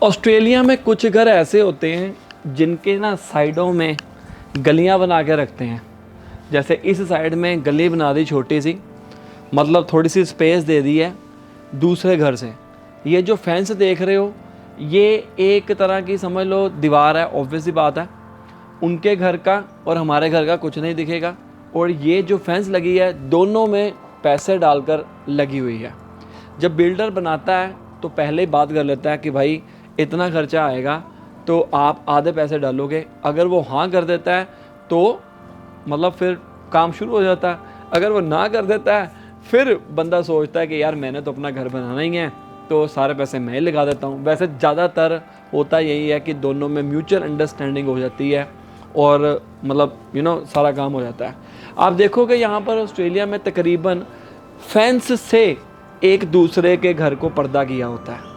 Australia में कुछ घर ऐसे होते हैं जिनके ना साइडों में गलियां बना के रखते हैं। जैसे इस साइड में गली बना दी छोटी सी, मतलब थोड़ी सी स्पेस दे दी है दूसरे घर से। ये जो फेंस देख रहे हो ये एक तरह की समझ लो दीवार है, ऑब्वियस सी बात है। उनके घर का और हमारे घर का कुछ नहीं दिखेगा। और ये जो फेंस लगी है दोनों में पैसे डालकर लगी हुई है। जब बिल्डर बनाता है तो पहले ही बात कर लेता है कि भाई इतना खर्चा आएगा तो आप आधे पैसे डालोगे। अगर वो हाँ कर देता है तो मतलब फिर काम शुरू हो जाता है। अगर वो ना कर देता है फिर बंदा सोचता है कि यार मैंने तो अपना घर बनाना ही है तो सारे पैसे मैं ही लगा देता हूँ। वैसे ज़्यादातर होता यही है कि दोनों में म्यूचुअल अंडरस्टैंडिंग हो जाती है और मतलब सारा काम हो जाता है। आप देखोगे यहाँ पर ऑस्ट्रेलिया में तकरीबन फेंस से एक दूसरे के घर को पर्दा किया होता है।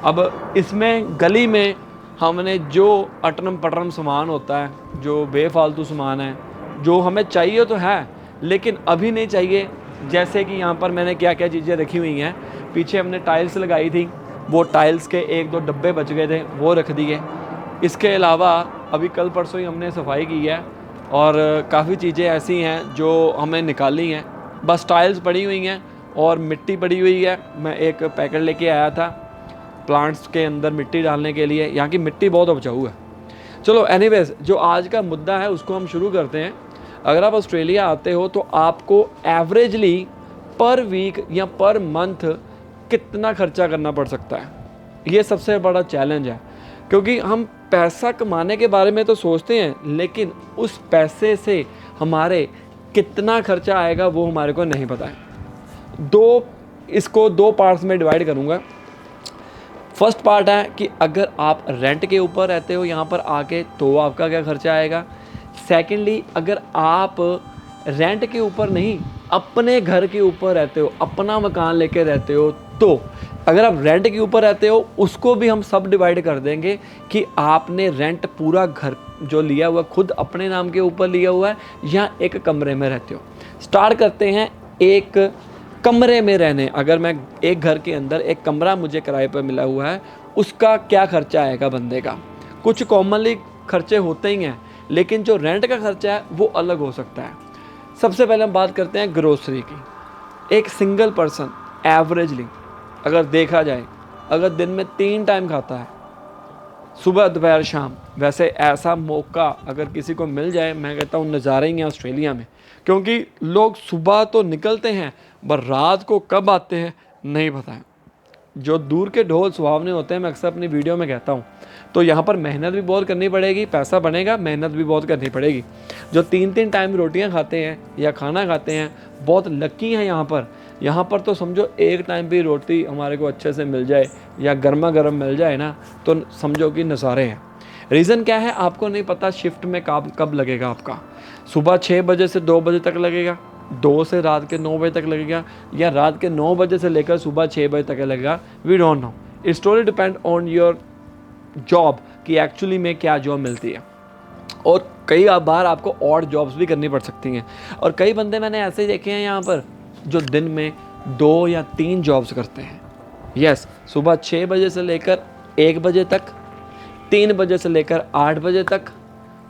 अब इसमें गली में हमने जो अटरम पटरम सामान होता है, जो बेफालतू सामान है, जो हमें चाहिए तो है लेकिन अभी नहीं चाहिए, जैसे कि यहाँ पर मैंने क्या क्या चीज़ें रखी हुई हैं। पीछे हमने टाइल्स लगाई थी, वो टाइल्स के एक दो डब्बे बच गए थे, वो रख दिए। इसके अलावा अभी कल परसों ही हमने सफाई की है और काफ़ी चीज़ें ऐसी हैं जो हमें निकाली हैं। बस टाइल्स पड़ी हुई हैं और मिट्टी पड़ी हुई है। मैं एक पैकेट लेके आया था प्लांट्स के अंदर मिट्टी डालने के लिए। यहाँ की मिट्टी बहुत उपजाऊ है। चलो एनीवेज, जो आज का मुद्दा है उसको हम शुरू करते हैं। अगर आप ऑस्ट्रेलिया आते हो तो आपको एवरेजली पर वीक या पर मंथ कितना खर्चा करना पड़ सकता है, ये सबसे बड़ा चैलेंज है। क्योंकि हम पैसा कमाने के बारे में तो सोचते हैं लेकिन उस पैसे से हमारे कितना खर्चा आएगा वो हमारे को नहीं पता है। इसको दो पार्ट्स में डिवाइड करूँगा। फर्स्ट पार्ट है कि अगर आप रेंट के ऊपर रहते हो यहाँ पर आके तो आपका क्या खर्चा आएगा। सेकेंडली, अगर आप रेंट के ऊपर नहीं अपने घर के ऊपर रहते हो, अपना मकान लेके रहते हो, तो अगर आप रेंट के ऊपर रहते हो उसको भी हम सब डिवाइड कर देंगे कि आपने रेंट पूरा घर जो लिया हुआ खुद अपने नाम के ऊपर लिया हुआ है या एक कमरे में रहते हो। स्टार्ट करते हैं एक कमरे में रहने। अगर मैं एक घर के अंदर एक कमरा मुझे किराए पर मिला हुआ है, उसका क्या खर्चा आएगा बंदे का। कुछ कॉमनली खर्चे होते ही हैं लेकिन जो रेंट का खर्चा है वो अलग हो सकता है। सबसे पहले हम बात करते हैं ग्रोसरी की। एक सिंगल पर्सन एवरेजली अगर देखा जाए, अगर दिन में 3 टाइम खाता है, सुबह दोपहर शाम, वैसे ऐसा मौका अगर किसी को मिल जाए, मैं कहता हूँ नज़ारे ही हैं ऑस्ट्रेलिया में। क्योंकि लोग सुबह तो निकलते हैं पर रात को कब आते हैं नहीं पता है। जो दूर के ढोल सुहावने होते हैं, मैं अक्सर अपनी वीडियो में कहता हूँ। तो यहाँ पर मेहनत भी बहुत करनी पड़ेगी, पैसा बनेगा, मेहनत भी बहुत करनी पड़ेगी। जो 3-3 टाइम रोटियाँ खाते हैं या खाना खाते हैं बहुत लकी हैं यहाँ पर तो समझो एक टाइम भी रोटी हमारे को अच्छे से मिल जाए या गर्मा गर्म मिल जाए ना तो समझो कि नज़ारे हैं। रीज़न क्या है आपको नहीं पता शिफ्ट में कब लगेगा आपका। सुबह 6 बजे से 2 बजे तक लगेगा, 2 से रात के 9 बजे तक लगेगा, या रात के 9 बजे से लेकर सुबह 6 बजे तक लगेगा। We don't know, it's totally depend on your job कि एक्चुअली में क्या जॉब मिलती है। और कई बार आपको और जॉब्स भी करनी पड़ सकती हैं। और कई बंदे मैंने ऐसे देखे हैं यहाँ पर जो दिन में 2 या 3 जॉब्स करते हैं। यस, सुबह 6 बजे से लेकर 1 बजे तक, 3 बजे से लेकर 8 बजे तक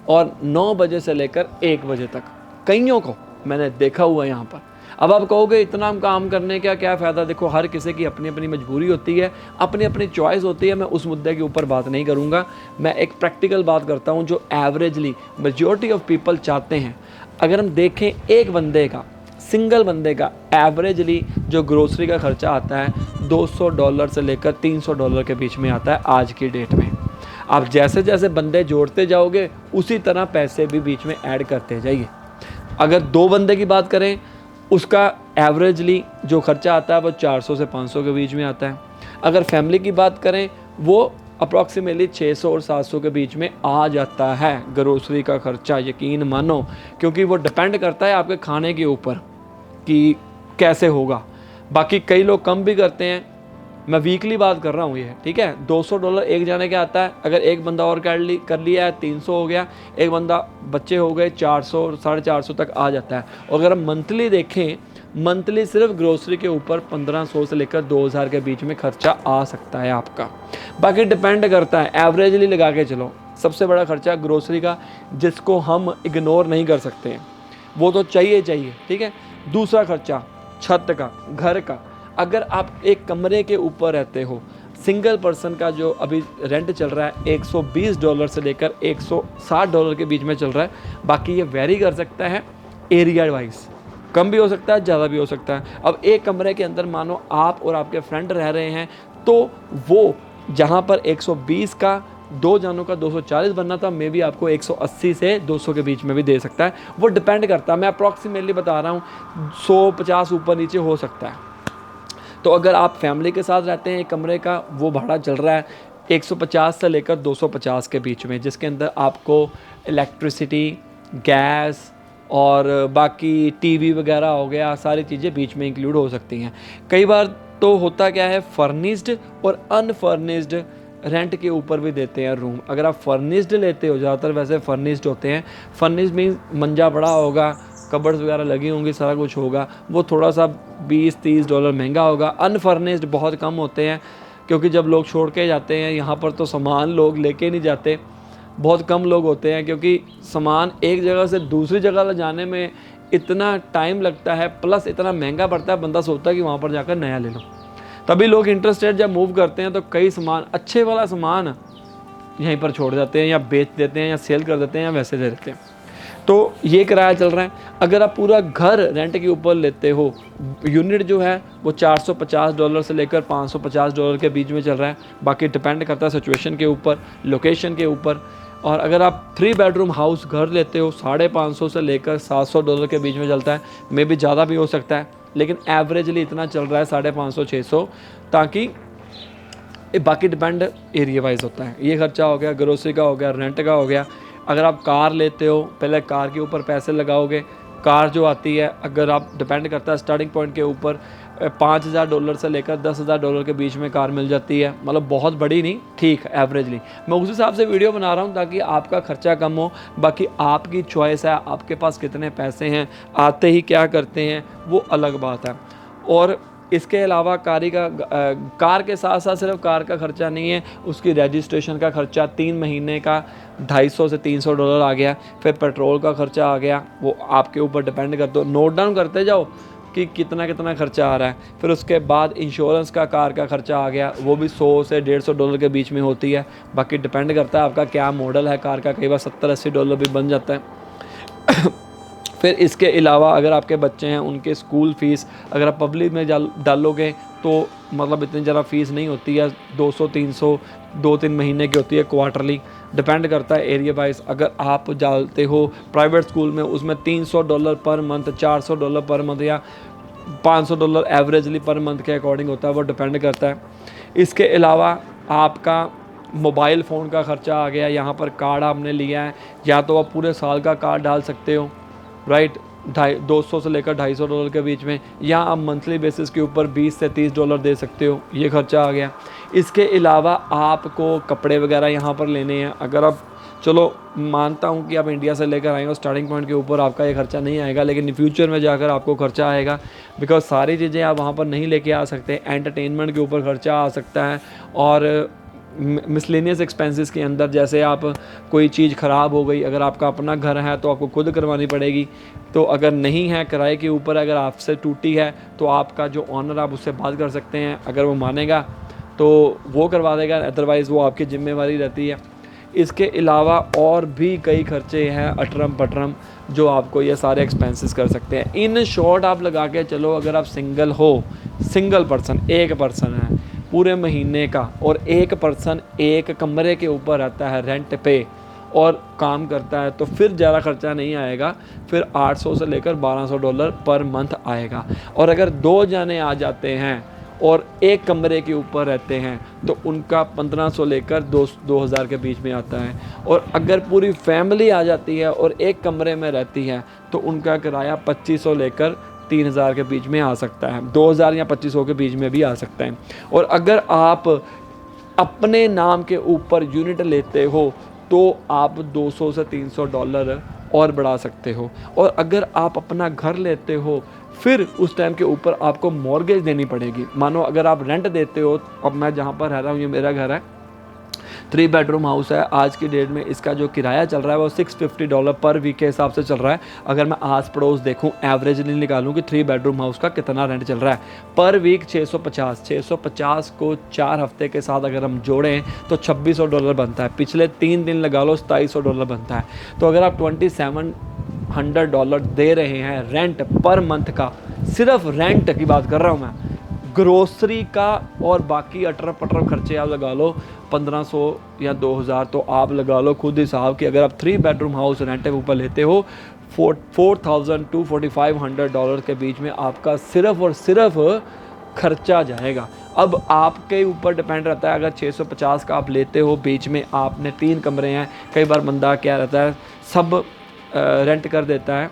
और 9 बजे से लेकर 1 बजे तक कईयों को मैंने देखा हुआ है यहाँ पर। अब आप कहोगे इतना काम करने का क्या फ़ायदा। देखो, हर किसी की अपनी अपनी मजबूरी होती है, अपनी अपनी चॉइस होती है। मैं उस मुद्दे के ऊपर बात नहीं करूँगा, मैं एक प्रैक्टिकल बात करता हूँ जो एवरेजली मेजॉरिटी ऑफ पीपल चाहते हैं। अगर हम देखें एक बंदे का, सिंगल बंदे का एवरेजली जो ग्रोसरी का खर्चा आता है $200 से लेकर $300 के बीच में आता है आज की डेट में। आप जैसे जैसे बंदे जोड़ते जाओगे उसी तरह पैसे भी बीच में ऐड करते जाइए। अगर 2 बंदे की बात करें उसका एवरेजली जो खर्चा आता है वो 400 से 500 के बीच में आता है। अगर फैमिली की बात करें वो अप्रॉक्सीमेटली 600 और 700 के बीच में आ जाता है ग्रोसरी का खर्चा। यकीन मानो, क्योंकि वो डिपेंड करता है आपके खाने के ऊपर कि कैसे होगा। बाकी कई लोग कम भी करते हैं, मैं वीकली बात कर रहा हूँ ये, ठीक है। $200 एक जाने का आता है। अगर एक बंदा और कर लिया है 300 हो गया, एक बंदा बच्चे हो गए 400 450 तक आ जाता है। और अगर हम मंथली देखें मंथली सिर्फ ग्रोसरी के ऊपर 1500 से लेकर 2000 के बीच में खर्चा आ सकता है आपका। बाकी डिपेंड करता है, एवरेजली लगा के चलो। सबसे बड़ा खर्चा ग्रोसरी का, जिसको हम इग्नोर नहीं कर सकते हैं, वो तो चाहिए, ठीक है। दूसरा खर्चा छत का, घर का। अगर आप एक कमरे के ऊपर रहते हो, सिंगल पर्सन का जो अभी रेंट चल रहा है $120 से लेकर $160 के बीच में चल रहा है। बाकी ये वेरी कर सकता है एरिया वाइज, कम भी हो सकता है, ज़्यादा भी हो सकता है। अब एक कमरे के अंदर मानो आप और आपके फ्रेंड रह रहे हैं, तो वो जहाँ पर 120 का 2 जनों का 240 बनना था, मे भी आपको 180 से 200 के बीच में भी दे सकता है। वो डिपेंड करता है, मैं अप्रॉक्सीमेटली बता रहा हूँ, 150 ऊपर नीचे हो सकता है। तो अगर आप फैमिली के साथ रहते हैं, एक कमरे का वो भाड़ा चल रहा है 150 से लेकर 250 के बीच में, जिसके अंदर आपको इलेक्ट्रिसिटी, गैस और बाकी टीवी वगैरह हो गया, सारी चीज़ें बीच में इंक्लूड हो सकती हैं। कई बार तो होता क्या है, फर्निश्ड और अनफर्निश्ड रेंट के ऊपर भी देते हैं रूम। अगर आप फर्निश्ड लेते हो, ज़्यादातर वैसे फर्निश्ड होते हैं, फर्निश्ड मीन्स मंजा बड़ा होगा, कबर्ड्स वगैरह लगी होंगी, सारा कुछ होगा, वो थोड़ा सा $20-30 महंगा होगा। अनफर्निश्ड बहुत कम होते हैं, क्योंकि जब लोग छोड़ के जाते हैं यहाँ पर तो सामान लोग लेके नहीं जाते, बहुत कम लोग होते हैं, क्योंकि सामान एक जगह से दूसरी जगह ले जाने में इतना टाइम लगता है, प्लस इतना महंगा पड़ता है, बंदा सोचता है कि वहाँ पर जाकर नया ले लो। तभी लोग इंटरेस्टेड जब मूव करते हैं तो कई सामान, अच्छे वाला सामान यहीं पर छोड़ जाते हैं, या बेच देते हैं, या सेल कर देते हैं, या वैसे दे देते हैं। तो ये किराया चल रहा है। अगर आप पूरा घर रेंट के ऊपर लेते हो, यूनिट जो है वो $450 से लेकर $550 के बीच में चल रहा है। बाकी डिपेंड करता है सिचुएशन के ऊपर, लोकेशन के ऊपर। और अगर आप 3 बेडरूम हाउस घर लेते हो, $550 से लेकर $700 के बीच में चलता है, मे भी ज़्यादा भी हो सकता है, लेकिन एवरेजली इतना चल रहा है 550-600। ताकि बाकी डिपेंड एरिया वाइज होता है। ये खर्चा हो गया, ग्रोसरी का हो गया, रेंट का हो गया। अगर आप कार लेते हो, पहले कार के ऊपर पैसे लगाओगे। कार जो आती है, अगर आप डिपेंड करता है स्टार्टिंग पॉइंट के ऊपर, $5000 से लेकर $10,000 के बीच में कार मिल जाती है। मतलब बहुत बड़ी नहीं, ठीक एवरेजली। मैं उस हिसाब से वीडियो बना रहा हूँ ताकि आपका खर्चा कम हो। बाकी आपकी चॉइस है, आपके पास कितने पैसे हैं, आते ही क्या करते हैं, वो अलग बात है। और इसके अलावा कार के साथ साथ सिर्फ कार का खर्चा नहीं है, उसकी रजिस्ट्रेशन का खर्चा 3 महीने का $250 से $300 आ गया। फिर पेट्रोल का खर्चा आ गया, वो आपके ऊपर डिपेंड करते हो, नोट डाउन करते जाओ कि कितना कितना खर्चा आ रहा है। फिर उसके बाद इंश्योरेंस का कार का खर्चा आ गया, वो भी $100 से $150 के बीच में होती है। बाकी डिपेंड करता है आपका क्या मॉडल है कार का, कई बार $70-80 भी बन जाता है। फिर इसके अलावा अगर आपके बच्चे हैं, उनके स्कूल फ़ीस अगर आप पब्लिक में डालोगे तो मतलब इतनी ज़्यादा फ़ीस नहीं होती है, 200-300 2-3 महीने की होती है, क्वार्टरली। डिपेंड करता है एरिया वाइज। अगर आप डालते हो प्राइवेट स्कूल में, उसमें $300 पर मंथ, $400 पर मंथ, या $500 एवरेजली पर मंथ के अकॉर्डिंग होता है, वो डिपेंड करता है। इसके अलावा आपका मोबाइल फ़ोन का ख़र्चा आ गया। यहाँ पर कार्ड आपने लिया है, या तो आप पूरे साल का कार्ड डाल सकते हो, राइट, 200 से लेकर $250 के बीच में, या आप मंथली बेसिस के ऊपर $20 से $30 दे सकते हो, ये खर्चा आ गया। इसके अलावा आपको कपड़े वगैरह यहाँ पर लेने हैं। अगर आप, चलो मानता हूँ कि आप इंडिया से लेकर आएंगे, स्टार्टिंग पॉइंट के ऊपर आपका ये खर्चा नहीं आएगा, लेकिन फ्यूचर में जाकर आपको खर्चा आएगा, बिकॉज सारी चीज़ें आप वहाँ पर नहीं लेके आ सकते। एंटरटेनमेंट के ऊपर खर्चा आ सकता है, और मिसलेनियस एक्सपेंसेस के अंदर, जैसे आप कोई चीज़ ख़राब हो गई, अगर आपका अपना घर है तो आपको खुद करवानी पड़ेगी। तो अगर नहीं है, किराए के ऊपर अगर आपसे टूटी है, तो आपका जो ऑनर, आप उससे बात कर सकते हैं। अगर वो मानेगा तो वो करवा देगा, अदरवाइज़ वो आपकी जिम्मेवारी रहती है। इसके अलावा और भी कई खर्चे हैं अटरम पटरम, जो आपको ये सारे एक्सपेंसेस कर सकते हैं। इन शॉर्ट आप लगा के चलो, अगर आप सिंगल हो, सिंगल पर्सन, एक पर्सन है पूरे महीने का, और एक पर्सन एक कमरे के ऊपर रहता है रेंट पे और काम करता है, तो फिर ज़्यादा खर्चा नहीं आएगा। फिर 800 से लेकर $1200 पर मंथ आएगा। और अगर 2 जने आ जाते हैं और एक कमरे के ऊपर रहते हैं, तो उनका 1500 लेकर 2000 के बीच में आता है। और अगर पूरी फैमिली आ जाती है और एक कमरे में रहती है, तो उनका किराया 2500 लेकर 3000 के बीच में आ सकता है, 2000 या 2500 के बीच में भी आ सकता है। और अगर आप अपने नाम के ऊपर यूनिट लेते हो, तो आप $200 से $300 और बढ़ा सकते हो। और अगर आप अपना घर लेते हो फिर उस टाइम के ऊपर आपको मॉर्गेज देनी पड़ेगी। मानो अगर आप रेंट देते हो, अब मैं जहाँ पर रह रहा हूँ ये मेरा घर है, 3 बेडरूम हाउस है, आज की डेट में इसका जो किराया चल रहा है वो $650 पर वीक के हिसाब से चल रहा है। अगर मैं आस पड़ोस देखूं, एवरेजली निकालूं कि 3 बेडरूम हाउस का कितना रेंट चल रहा है पर वीक, 650 को 4 हफ्ते के साथ अगर हम जोड़ें तो $2600 बनता है। पिछले 3 दिन लगा लो, $2700 बनता है। तो अगर आप $2700 दे रहे हैं रेंट पर मंथ का, सिर्फ रेंट की बात कर रहा हूँ मैं, ग्रोसरी का और बाकी अटर पटर खर्चे आप लगा लो 1500 या 2000, तो आप लगा लो खुद हिसाब कि अगर आप 3 बेडरूम हाउस रेंट के ऊपर लेते हो $4000 to $4500 के बीच में आपका सिर्फ और सिर्फ खर्चा जाएगा। अब आपके ऊपर डिपेंड रहता है, अगर 650 का आप लेते हो, बीच में आपने 3 कमरे हैं, कई बार बंदा क्या रहता है सब रेंट कर देता है,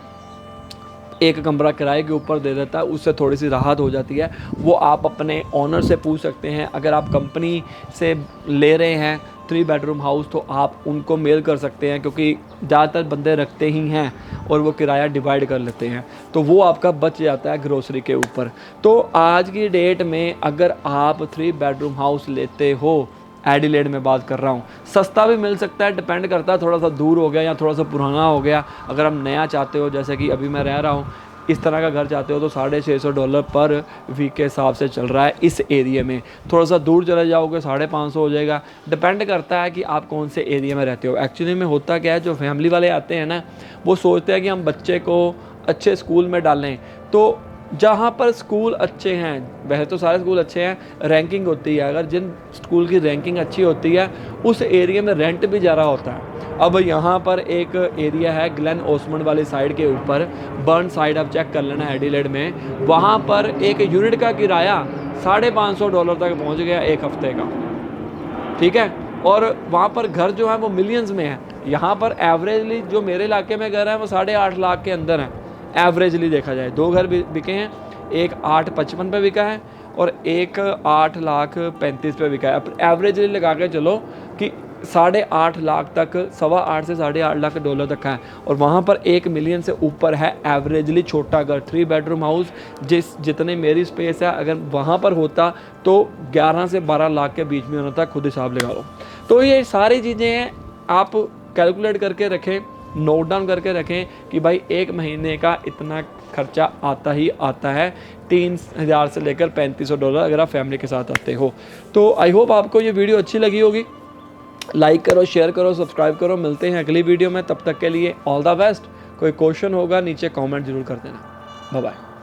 एक कमरा किराए के ऊपर दे देता है, उससे थोड़ी सी राहत हो जाती है। वो आप अपने ऑनर से पूछ सकते हैं। अगर आप कंपनी से ले रहे हैं 3 बेडरूम हाउस तो आप उनको मेल कर सकते हैं, क्योंकि ज़्यादातर बंदे रखते ही हैं और वो किराया डिवाइड कर लेते हैं, तो वो आपका बच जाता है ग्रोसरी के ऊपर। तो आज की डेट में अगर आप 3 बेडरूम हाउस लेते हो, एडिलेड में बात कर रहा हूँ, सस्ता भी मिल सकता है, डिपेंड करता है, थोड़ा सा दूर हो गया या थोड़ा सा पुराना हो गया। अगर हम नया चाहते हो, जैसे कि अभी मैं रह रहा हूँ, इस तरह का घर चाहते हो तो $650 पर वीक के हिसाब से चल रहा है इस एरिया में। थोड़ा सा दूर चले जाओगे 550 हो जाएगा, डिपेंड करता है कि आप कौन से एरिया में रहते हो। एक्चुअली में होता क्या है, जो फैमिली वाले आते हैं ना, वो सोचते हैं कि हम बच्चे को अच्छे स्कूल में डालें, तो जहाँ पर स्कूल अच्छे हैं, वैसे तो सारे स्कूल अच्छे हैं, रैंकिंग होती है, अगर जिन स्कूल की रैंकिंग अच्छी होती है उस एरिया में रेंट भी ज़्यादा होता है। अब यहाँ पर एक एरिया है ग्लेन ओस्मंड वाली साइड के ऊपर, बर्न साइड, आप चेक कर लेना एडिलेड में, वहाँ पर एक यूनिट का किराया $550 तक पहुँच गया एक हफ्ते का, ठीक है। और वहाँ पर घर जो है वो मिलियंस में है। यहाँ पर एवरेजली जो मेरे इलाके में घर है वो 8.5 लाख के अंदर है, एवरेजली देखा जाए। 2 घर बिके हैं, एक 855 पे बिका है और एक 8,35,000 पे बिका है। एवरेजली लगा के चलो कि 8.5 लाख तक, 8.25 से $8.5 लाख तक है। और वहाँ पर 1 मिलियन से ऊपर है एवरेजली छोटा घर, 3 बेडरूम हाउस, जितने मेरी स्पेस है, अगर वहाँ पर होता तो 11 से 12 लाख के बीच में होना था, खुद हिसाब लगा लो। तो ये सारी चीज़ें आप कैलकुलेट करके रखें, नोट डाउन करके रखें कि भाई 1 महीने का इतना खर्चा आता ही आता है, 3000 से लेकर $3500 अगर आप फैमिली के साथ आते हो। तो आई होप आपको ये वीडियो अच्छी लगी होगी। लाइक करो, शेयर करो, सब्सक्राइब करो। मिलते हैं अगली वीडियो में, तब तक के लिए ऑल द बेस्ट। कोई क्वेश्चन होगा नीचे कमेंट जरूर कर देना। Bye bye.